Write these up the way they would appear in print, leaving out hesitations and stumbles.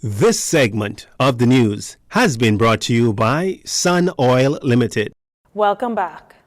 This segment of the news has been brought to you by Sun Oil Limited. Welcome back.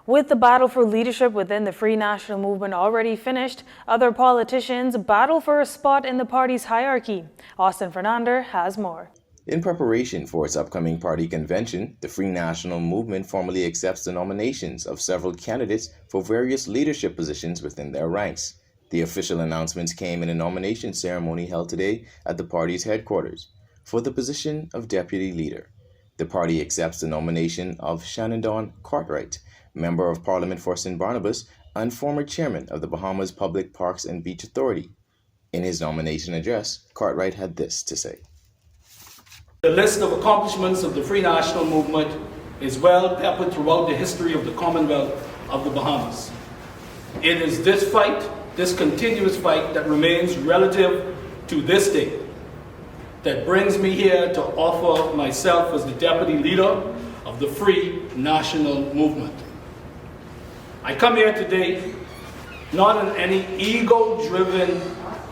With the battle for leadership within the Free National Movement already finished, other politicians battle for a spot in the party's hierarchy. Austin Fernander has more. In preparation for its upcoming party convention, the Free National Movement formally accepts the nominations of several candidates for various leadership positions within their ranks. The official announcements came in a nomination ceremony held today at the party's headquarters for the position of deputy leader. The party accepts the nomination of Shannon Cartwright, Member of Parliament for St. Barnabas and former chairman of the Bahamas Public Parks and Beach Authority. In his nomination address, Cartwright had this to say. The list of accomplishments of the Free National Movement is well peppered throughout the history of the Commonwealth of the Bahamas. It is this fight, this continuous fight that remains relative to this day, that brings me here to offer myself as the deputy leader of the Free National Movement. I come here today not on any ego-driven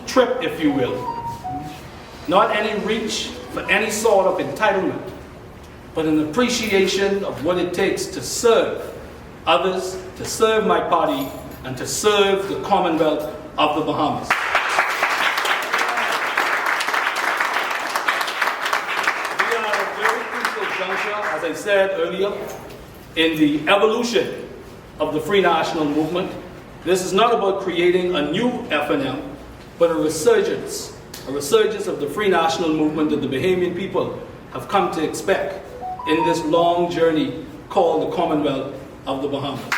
trip, if you will, not any reach for any sort of entitlement, but an appreciation of what it takes to serve others, to serve my party, and to serve the Commonwealth of the Bahamas. We are at a very crucial juncture, as I said earlier, in the evolution of the Free National Movement. This is not about creating a new FNM, but a resurgence of the Free National Movement that the Bahamian people have come to expect in this long journey called the Commonwealth of the Bahamas.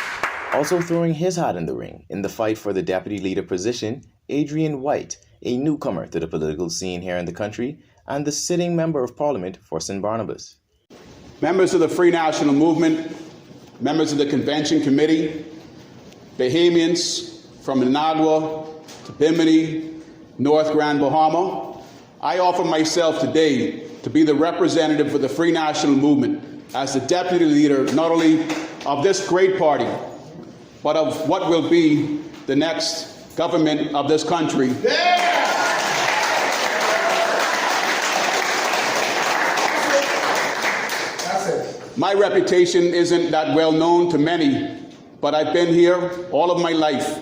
Also throwing his hat in the ring in the fight for the deputy leader position, Adrian White, a newcomer to the political scene here in the country and the sitting member of Parliament for St. Barnabas. Members of the Free National Movement, members of the Convention Committee, Bahamians from Managua to Bimini, North Grand Bahama, I offer myself today to be the representative for the Free National Movement as the deputy leader not only of this great party, but of what will be the next government of this country. My reputation isn't that well known to many, but I've been here all of my life.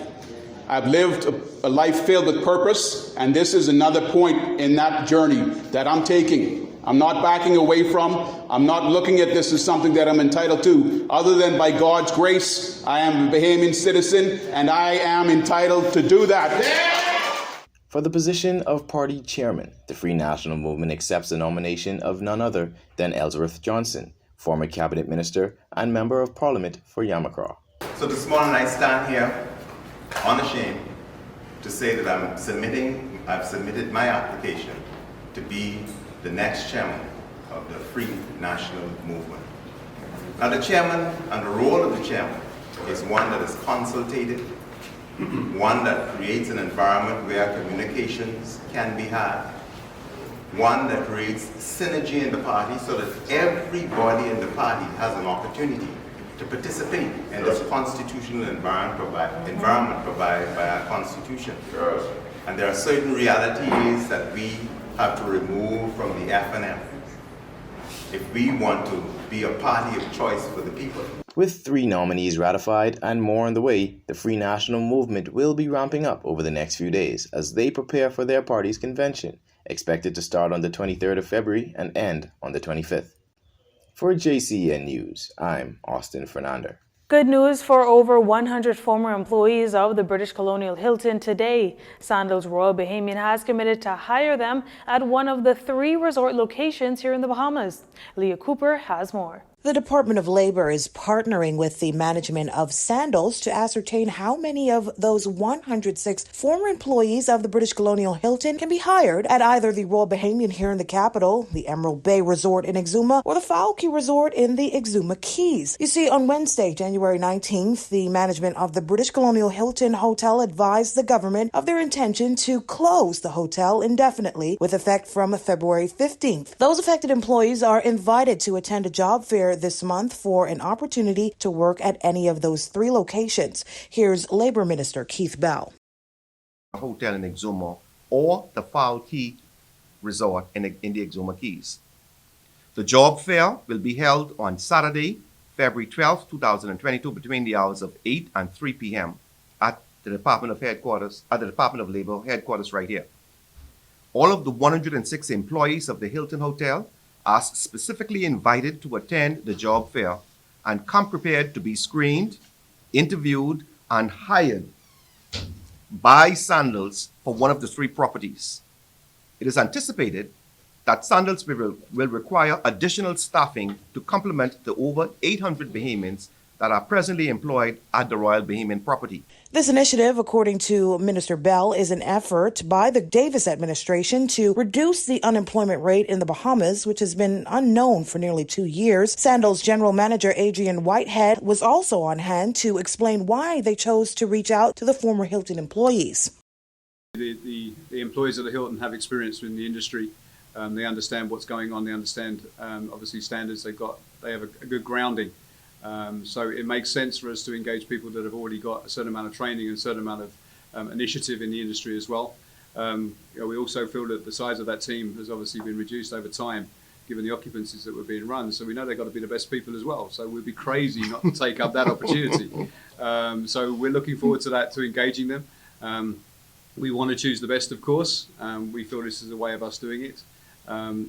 I've lived a life filled with purpose, and this is another point in that journey that I'm taking. I'm not backing away from. I'm not looking at this as something that I'm entitled to. Other than by God's grace, I am a Bahamian citizen, and I am entitled to do that. For the position of party chairman, the Free National Movement accepts the nomination of none other than Ellsworth Johnson, former cabinet minister and member of Parliament for Yamacraw. So this morning I stand here unashamed to say that I've submitted my application to be the next chairman of the Free National Movement. Now the chairman and the role of the chairman is one that is consultative, one that creates an environment where communications can be had, one that creates synergy in the party so that everybody in the party has an opportunity to participate in this constitutional environment provided by our Constitution. And there are certain realities that we have to remove from the FNM if we want to be a party of choice for the people. With 3 nominees ratified and more on the way, the Free National Movement will be ramping up over the next few days as they prepare for their party's convention, expected to start on the 23rd of February and end on the 25th. For JCN News, I'm Austin Fernander. Good news for over 100 former employees of the British Colonial Hilton today. Sandals Royal Bahamian has committed to hire them at one of the 3 resort locations here in the Bahamas. Leah Cooper has more. The Department of Labor is partnering with the management of Sandals to ascertain how many of those 106 former employees of the British Colonial Hilton can be hired at either the Royal Bahamian here in the capital, the Emerald Bay Resort in Exuma, or the Fowl Key Resort in the Exuma Keys. You see, on Wednesday, January 19th, the management of the British Colonial Hilton Hotel advised the government of their intention to close the hotel indefinitely with effect from February 15th. Those affected employees are invited to attend a job fair this month for an opportunity to work at any of those 3 locations. Here's Labor Minister Keith Bell. A hotel in Exuma or the Fowl Key resort in the Exuma Keys. The job fair will be held on Saturday, February 12, 2022, between the hours of 8 and 3 p.m. at the Department of Labor headquarters right here. All of the 106 employees of the Hilton Hotel are specifically invited to attend the job fair and come prepared to be screened, interviewed, and hired by Sandals for one of the 3 properties. It is anticipated that Sandals will require additional staffing to complement the over 800 Bahamians that are presently employed at the Royal Bahamian property. This initiative, according to Minister Bell, is an effort by the Davis administration to reduce the unemployment rate in the Bahamas, which has been unknown for nearly 2 years. Sandals General Manager Adrian Whitehead was also on hand to explain why they chose to reach out to the former Hilton employees. The employees of the Hilton have experience in the industry. They understand what's going on. They understand, obviously, standards. They have a good grounding. So it makes sense for us to engage people that have already got a certain amount of training and a certain amount of initiative in the industry as well. We also feel that the size of that team has obviously been reduced over time, given the occupancies that were being run. So we know they've got to be the best people as well. So we'd be crazy not to take up that opportunity. So we're looking forward to that, to engaging them. We want to choose the best, of course. We feel this is a way of us doing it.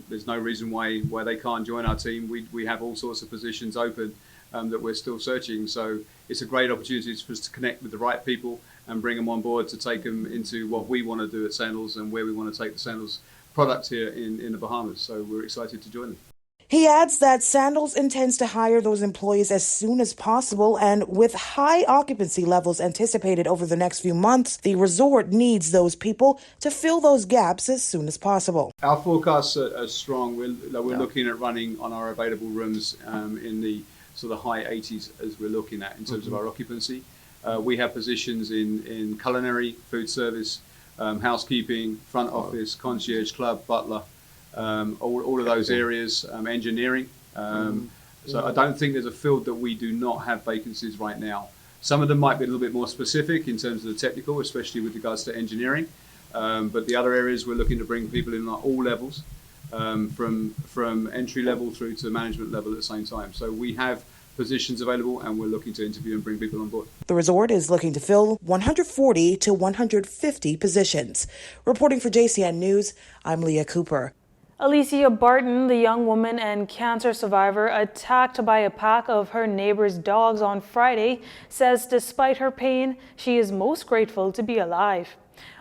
There's no reason why they can't join our team. We have all sorts of positions open that we're still searching. So it's a great opportunity for us to connect with the right people and bring them on board to take them into what we want to do at Sandals and where we want to take the Sandals product here in the Bahamas. So we're excited to join them. He adds that Sandals intends to hire those employees as soon as possible, and with high occupancy levels anticipated over the next few months, the resort needs those people to fill those gaps as soon as possible. Our forecasts are strong. We're looking at running on our available rooms in the sort of high 80s as we're looking at in terms of our occupancy. We have positions in culinary, food service, housekeeping, front office, concierge club, butler, all of those areas, engineering. So I don't think there's a field that we do not have vacancies right now. Some of them might be a little bit more specific in terms of the technical, especially with regards to engineering. But the other areas we're looking to bring people in at all levels, from entry level through to management level at the same time. So we have positions available and we're looking to interview and bring people on board. The resort is looking to fill 140 to 150 positions. Reporting for JCN News, I'm Leah Cooper. Alicia Barton, the young woman and cancer survivor attacked by a pack of her neighbor's dogs on Friday, says despite her pain, she is most grateful to be alive.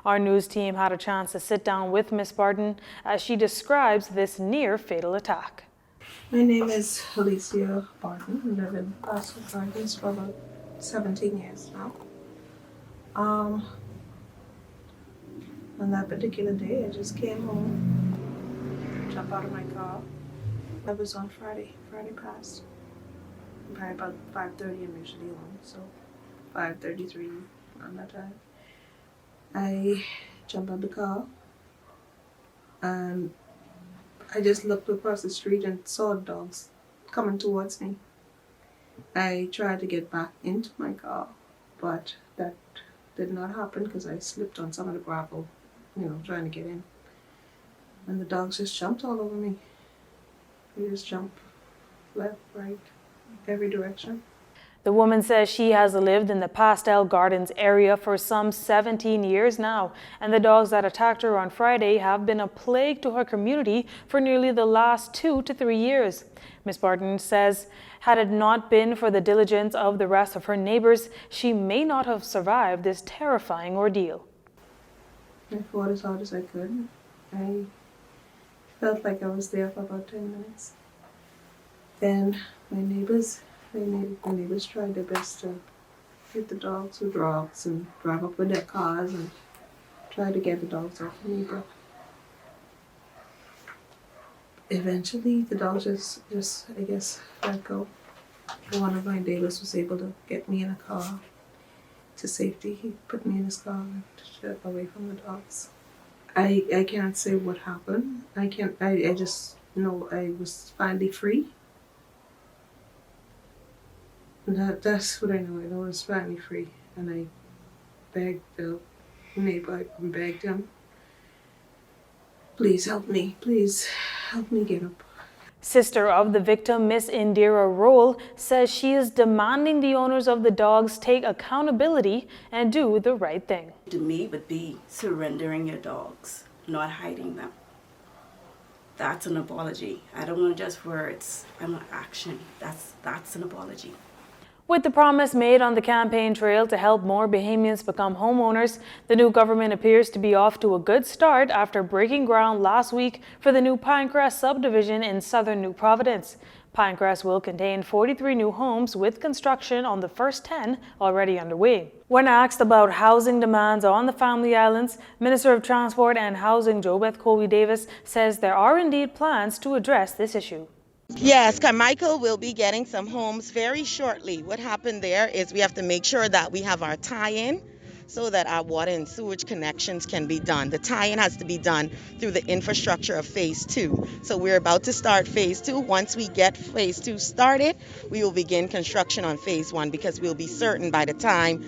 Our news team had a chance to sit down with Miss Barton as she describes this near-fatal attack. My name is Alicia Barton. I live in Pasco Gardens for about 17 years now. On that particular day, I just came home, jumped out of my car. That was on Friday past. Probably about 5:30 I'm usually on, so 5:33 around that time. I jumped out of the car and I just looked across the street and saw dogs coming towards me. I tried to get back into my car, but that did not happen because I slipped on some of the gravel, trying to get in. And the dogs just jumped all over me. They just jumped left, right, every direction. The woman says she has lived in the Pastel Gardens area for some 17 years now, and the dogs that attacked her on Friday have been a plague to her community for nearly the last 2 to 3 years. Ms. Barton says had it not been for the diligence of the rest of her neighbors, she may not have survived this terrifying ordeal. I fought as hard as I could. I felt like I was there for about 10 minutes. Then my neighbors tried their best to get the dogs with rocks and drive up with their cars and try to get the dogs off of me, but eventually the dogs just I guess let go. One of my neighbors was able to get me in a car to safety. He put me in his car and shut away from the dogs. I can't say what happened. I just know I was finally free. That's what I know. I know I was finally free, and I begged the neighbor, I begged him Please help me. Please help me get up. Sister of the victim, Miss Indira Roll, says she is demanding the owners of the dogs take accountability and do the right thing. To me would be surrendering your dogs, not hiding them. That's an apology. I don't want just words, I want action. That's an apology. With the promise made on the campaign trail to help more Bahamians become homeowners, the new government appears to be off to a good start after breaking ground last week for the new Pinecrest subdivision in southern New Providence. Pinecrest will contain 43 new homes with construction on the first 10 already underway. When asked about housing demands on the Family Islands, Minister of Transport and Housing JoBeth Colby-Davis says there are indeed plans to address this issue. Yes, Carmichael will be getting some homes very shortly. What happened there is we have to make sure that we have our tie-in so that our water and sewage connections can be done. The tie-in has to be done through the infrastructure of Phase 2. So we're about to start Phase 2. Once we get Phase 2 started, we will begin construction on Phase 1 because we'll be certain by the time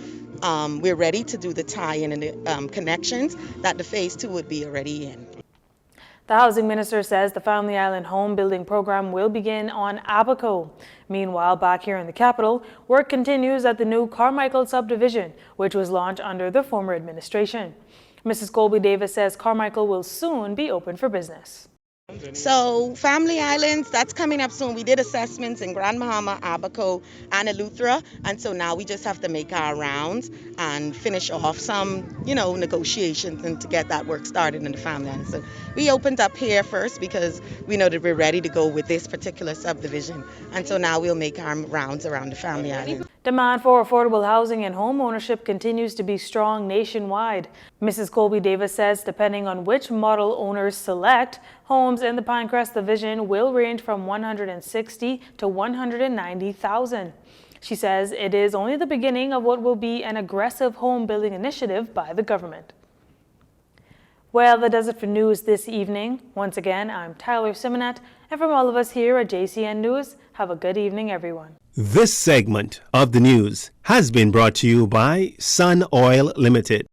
we're ready to do the tie-in and the connections that the Phase 2 would be already in. The housing minister says the Family Island home building program will begin on Abaco. Meanwhile, back here in the capital, work continues at the new Carmichael subdivision, which was launched under the former administration. Mrs. Colby-Davis says Carmichael will soon be open for business. So Family Islands, that's coming up soon. We did assessments in Grand Bahama, Abaco, and Eleuthera, and so now we just have to make our rounds and finish off some, negotiations and to get that work started in the Family Islands. So we opened up here first because we know that we're ready to go with this particular subdivision, and so now we'll make our rounds around the Family Islands. Demand for affordable housing and home ownership continues to be strong nationwide. Mrs. Colby-Davis says depending on which model owners select, homes in the Pinecrest division will range from $160,000 to $190,000. She says it is only the beginning of what will be an aggressive home building initiative by the government. Well, that does it for news this evening. Once again, I'm Tyler Simonet, and from all of us here at JCN News, have a good evening, everyone. This segment of the news has been brought to you by Sun Oil Limited.